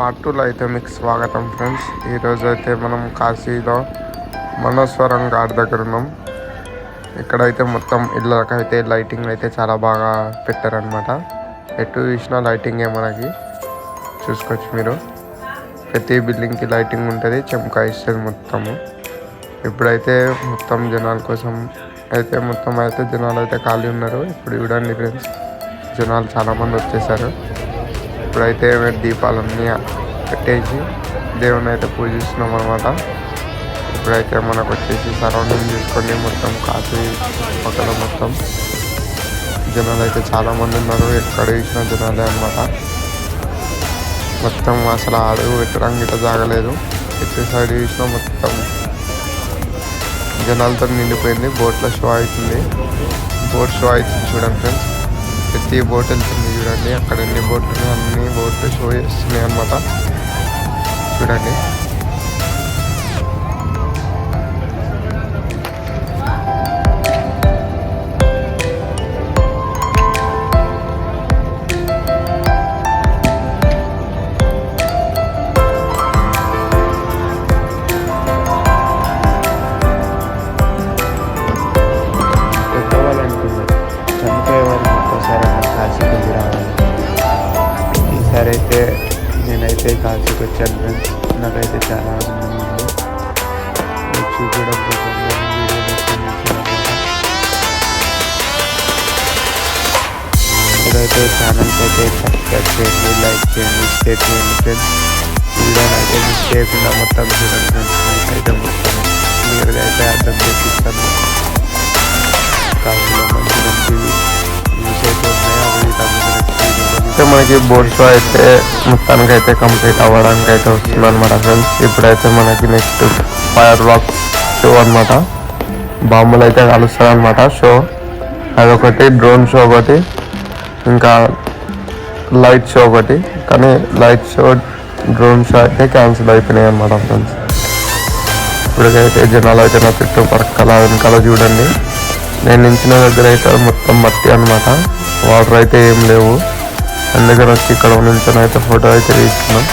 Part 2లో అయితే మీకు స్వాగతం ఫ్రెండ్స్. ఈరోజు అయితే మనం కాశీలో మనోస్వరం ఘాట్ దగ్గర ఉన్నాం. ఇక్కడైతే మొత్తం ఇళ్ళకైతే లైటింగ్ అయితే చాలా బాగా పెట్టారనమాట. ఎటు చూసినా లైటింగే మనకి చూసుకోవచ్చు మీరు. ప్రతి బిల్డింగ్కి లైటింగ్ ఉంటుంది, చెమకాయిస్తుంది మొత్తము. ఇప్పుడైతే మొత్తం జనాల కోసం అయితే జనాలు అయితే ఖాళీ ఉన్నారు. ఇప్పుడు చూడండి ఫ్రెండ్స్, జనాలు చాలామంది వచ్చేసారు. ఇప్పుడైతే దీపాలన్నీ పెట్టేసి దేవుని అయితే పూజిస్తున్నాం అనమాట. ఇప్పుడైతే మనకు వచ్చేసి సరౌండింగ్ చూసుకోండి, మొత్తం కాశీ పక్కన మొత్తం జనాలు అయితే చాలామంది ఉన్నారు. ఎక్కడ చూసినా జనాలే అనమాట. మొత్తం అసలు అడుగు పెట్టడానికి ఇట్లా జాగలేదు. ఇటు సైడ్ చూసినా మొత్తం జనాలతో నిండిపోయింది. బోట్ల షో అవుతుంది, బోట్ షో అవుతుంది చూడండి ఫ్రెండ్స్. ప్రతి బోట్ వెళ్తుంది చూడండి. అక్కడ ఎన్ని బోట్లు ఉన్నాయి అన్ని బోట్లు షో చేస్తున్నాయి అన్నమాట. చూడండి ఈసారి అయితే నేనైతే కాశీకి వచ్చాను ఫ్రెండ్స్. నాకైతే చాలా ఆనందంగా ఉంది. చూపించడం కోసం ఇదైతే ఛానల్కి అయితే సబ్స్క్రైబ్ చేయండి, లైక్ చేయండి, షేర్ చేయండి ఫ్రెండ్స్. వీడియోని అయితే మిస్ చేయకుండా మొత్తం చూడండి ఫ్రెండ్స్. అయితే మొత్తం క్లియర్గా అయితే అర్థం చేపిస్తాను. కాశీలో మంచి మంచి న్యూస్ అయితే ఉన్నాయి. అయితే మనకి బోట్ షో అయితే మొత్తానికి అయితే కంప్లీట్ అవ్వడానికి అయితే వస్తుంది అనమాట ఫ్రెండ్స్. ఇప్పుడైతే మనకి నెక్స్ట్ ఫైర్ రాక్ షో అనమాట. బాంబులు అయితే కలుస్తుంది అనమాట షో. అదొకటి, డ్రోన్ షో ఒకటి, ఇంకా లైట్ షో ఒకటి. కానీ లైట్ షో, డ్రోన్ షో అయితే క్యాన్సిల్ అయిపోయినాయి అనమాట ఫ్రెండ్స్. ఇప్పటికైతే జనాలు అయితే నా చుట్టుపక్కల వెనకాల చూడండి. నేను నించిన దగ్గర అయితే మొత్తం మట్టి అనమాట. వాటర్ అయితే ఏం లేవు. అందుకని వచ్చి ఇక్కడ నుంచి అయితే ఫోటో అయితే తీసుకున్నాం.